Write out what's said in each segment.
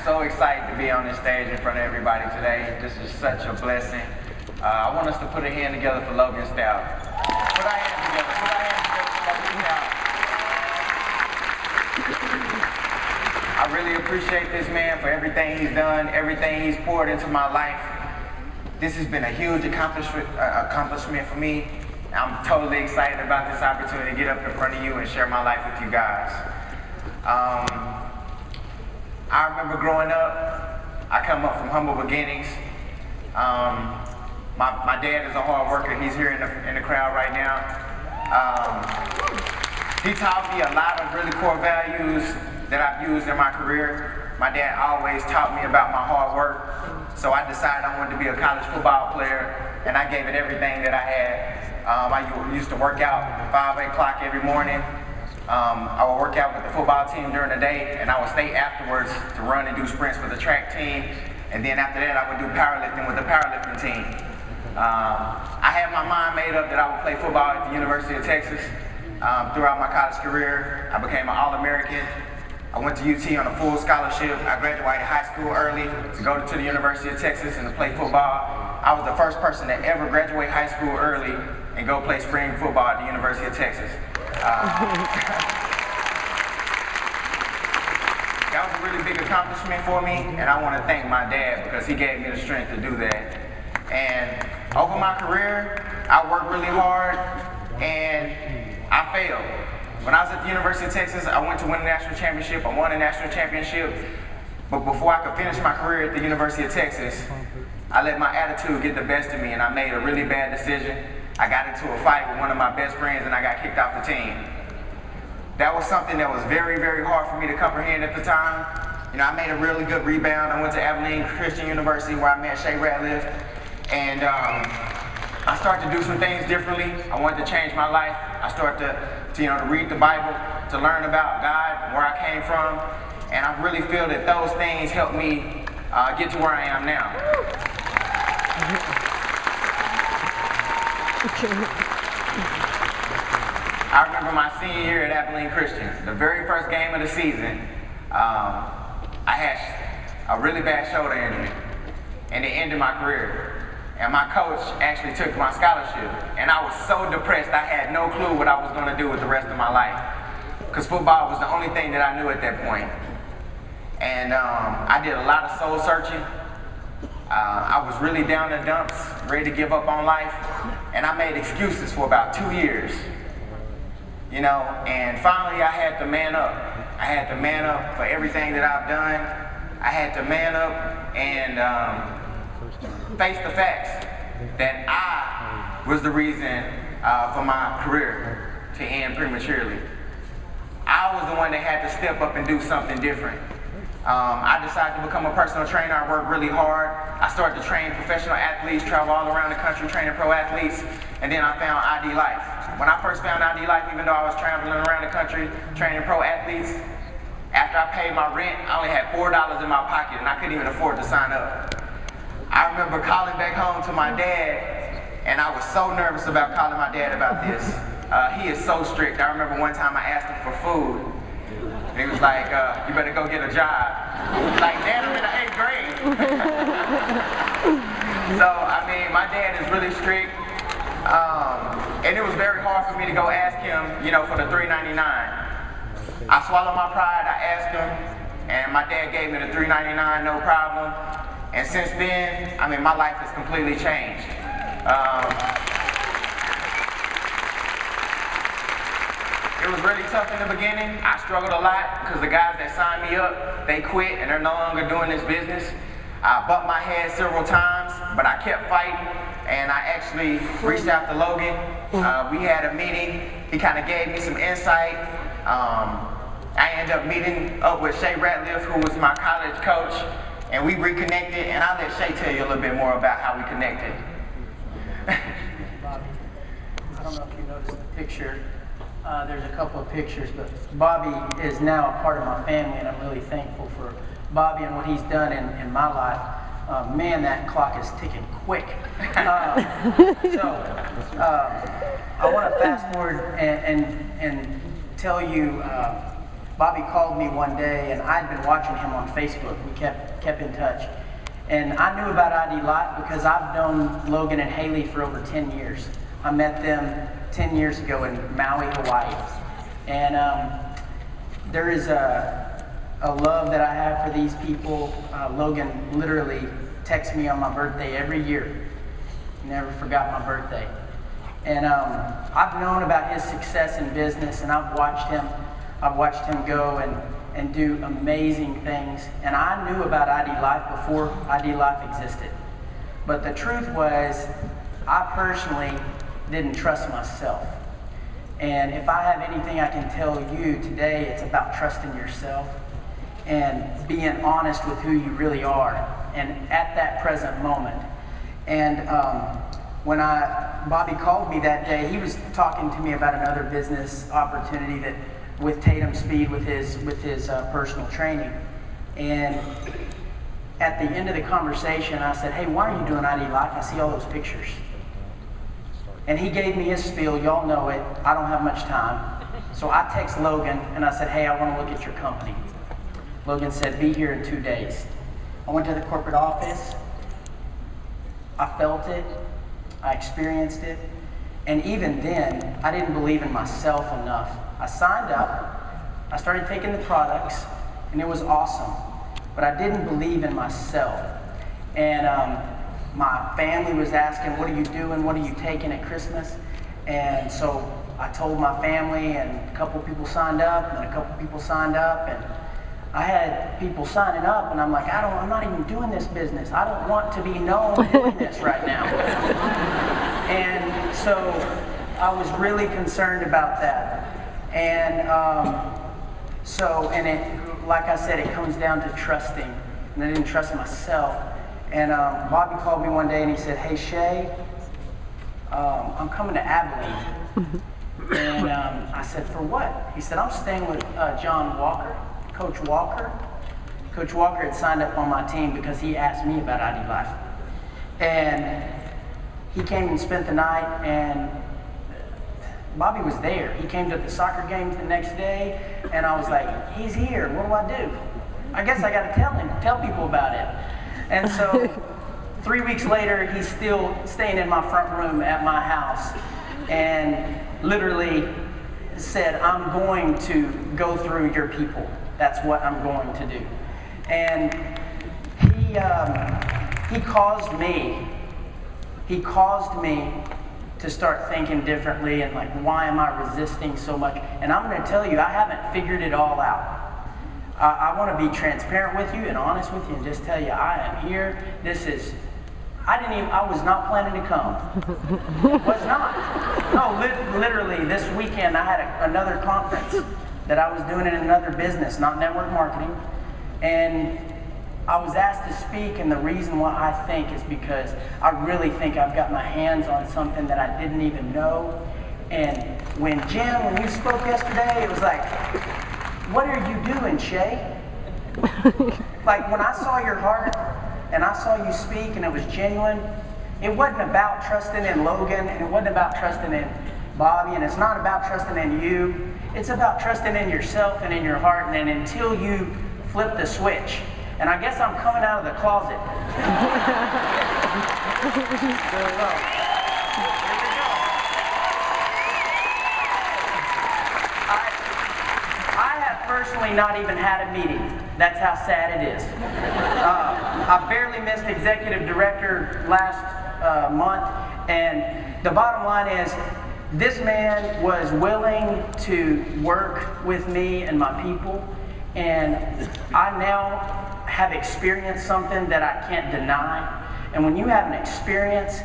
so excited to be on this stage in front of everybody today. This is such a blessing. I want us to put a hand together for Logan Stout. Put our hands together. Put our hands together for Logan Stout. I really appreciate this man for everything he's done, everything he's poured into my life. This has been a huge accomplishment for me. I'm totally excited about this opportunity to get up in front of you and share my life with you guys. I remember growing up, I come up from humble beginnings. My dad is a hard worker. He's here in the crowd right now. He taught me a lot of really core values that I've used in my career. My dad always taught me about my hard work. So I decided I wanted to be a college football player, and I gave it everything that I had. I used to work out 5 o'clock every morning. I would work out with the football team during the day, and I would stay afterwards to run and do sprints with the track team. And then after that, I would do powerlifting with the powerlifting team. I had my mind made up that I would play football at the University of Texas. Throughout my college career, I became an All-American. I went to UT on a full scholarship. I graduated high school early to go to the University of Texas and to play football. I was the first person to ever graduate high school early and go play spring football at the University of Texas. That was a really big accomplishment for me, and I want to thank my dad because he gave me the strength to do that. And over my career, I worked really hard, and I failed. When I was at the University of Texas, I went to win a national championship. I won a national championship. But before I could finish my career at the University of Texas, I let my attitude get the best of me, and I made a really bad decision. I got into a fight with one of my best friends, and I got kicked off the team. That was something that was very, very hard for me to comprehend at the time. You know, I made a really good rebound. I went to Abilene Christian University where I met Shay Ratliff, and I started to do some things differently. I wanted to change my life. I started to read the Bible, to learn about God, where I came from, and I really feel that those things helped me get to where I am now. I remember my senior year at Abilene Christian, the very first game of the season, I had a really bad shoulder injury, and it ended my career. And my coach actually took my scholarship. And I was so depressed, I had no clue what I was going to do with the rest of my life. Because football was the only thing that I knew at that point. And I did a lot of soul searching. I was really down in the dumps, ready to give up on life. And I made excuses for about 2 years. You know, and finally I had to man up. I had to man up for everything that I've done. I had to man up and face the facts that I was the reason for my career to end prematurely. I was the one that had to step up and do something different. I decided to become a personal trainer. I worked really hard. I started to train professional athletes, travel all around the country training pro athletes, and then I found IDLife. When I first found IDLife, even though I was traveling around the country training pro athletes, after I paid my rent, I only had $4 in my pocket and I couldn't even afford to sign up. I remember calling back home to my dad, and I was so nervous about calling my dad about this. He is so strict. I remember one time I asked him for food, and he was like, you better go get a job. Like, Dad, I'm in the 8th grade. So, I mean, my dad is really strict, and it was very hard for me to go ask him, you know, for the $3.99. I swallowed my pride, I asked him, and my dad gave me the $3.99, no problem. And since then, I mean, my life has completely changed. It was really tough in the beginning. I struggled a lot because the guys that signed me up, they quit and they're no longer doing this business. I bumped my head several times, but I kept fighting, and I actually reached out to Logan. We had a meeting. He kind of gave me some insight. I ended up meeting up with Shay Ratliff, who was my college coach. And we reconnected, and I'll let Shay tell you a little bit more about how we connected. Bobby, I don't know if you noticed the picture. There's a couple of pictures, but Bobby is now a part of my family, and I'm really thankful for Bobby and what he's done in my life. Man, that clock is ticking quick. So I want to fast forward and tell you Bobby called me one day, and I'd been watching him on Facebook. We kept in touch. And I knew about IDLife because I've known Logan and Haley for over 10 years. I met them 10 years ago in Maui, Hawaii. And there is a love that I have for these people. Logan literally texts me on my birthday every year. He never forgot my birthday. And I've known about his success in business, and I've watched him go and do amazing things. And I knew about IDLife before IDLife existed. But the truth was, I personally didn't trust myself. And if I have anything I can tell you today, it's about trusting yourself and being honest with who you really are and at that present moment. And when Bobby called me that day, he was talking to me about another business opportunity that with Tatum Speed, with his personal training. And at the end of the conversation, I said, "Hey, why are you doing IDLife? I see all those pictures." And he gave me his spiel. Y'all know it. I don't have much time. So I text Logan and I said, "Hey, I want to look at your company." Logan said, "Be here in 2 days." I went to the corporate office. I felt it. I experienced it. And even then, I didn't believe in myself enough. I signed up. I started taking the products, and it was awesome. But I didn't believe in myself. And my family was asking, "What are you doing? What are you taking at Christmas?" And so I told my family, and a couple people signed up, and a couple people signed up, and I had people signing up, and I'm like, I'm not even doing this business. I don't want to be known doing this right now. And so I was really concerned about that. And like I said, it comes down to trusting, and I didn't trust myself. And Bobby called me one day and he said, "Hey, Shay, I'm coming to Abilene." And I said, "For what?" He said, "I'm staying with John Walker, Coach Walker." Coach Walker had signed up on my team because he asked me about IDLife. And he came and spent the night, and Bobby was there. He came to the soccer games the next day, and I was like, "He's here, what do I do?" I guess I got to tell people about it. And so 3 weeks later, he's still staying in my front room at my house and literally said, "I'm going to go through your people. That's what I'm going to do." And he caused me to start thinking differently, and like, why am I resisting so much? And I'm going to tell you, I haven't figured it all out. I want to be transparent with you and honest with you and just tell you, I am here. I was not planning to come. Was not. No, literally this weekend I had another conference that I was doing in another business, not network marketing. And I was asked to speak, and the reason why I think is because I really think I've got my hands on something that I didn't even know. And when you spoke yesterday, it was like, "What are you doing, Shay?" Like, when I saw your heart and I saw you speak and it was genuine, it wasn't about trusting in Logan, and it wasn't about trusting in Bobby, and it's not about trusting in you. It's about trusting in yourself and in your heart, and until you flip the switch. And I guess I'm coming out of the closet. I have personally not even had a meeting. That's how sad it is. I barely missed executive director last month, and the bottom line is, this man was willing to work with me and my people, and I now have experienced something that I can't deny. And when you have an experience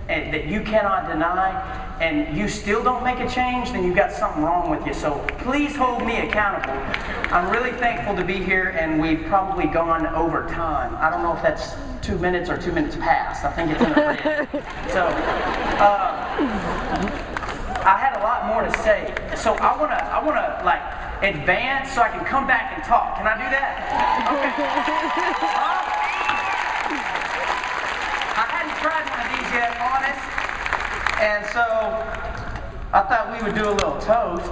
that you cannot deny, and you still don't make a change, then you've got something wrong with you. So please hold me accountable. I'm really thankful to be here, and we've probably gone over time. I don't know if that's 2 minutes or 2 minutes past. I think it's in the red. So I had a lot more to say. So I wanna like advance so I can come back and talk. Can I do that? Okay. I hadn't tried one of these yet, honest. And so I thought we would do a little toast.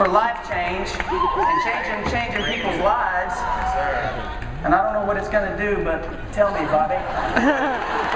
for life change and changing people's lives. And I don't know what it's going to do, but tell me, Bobby.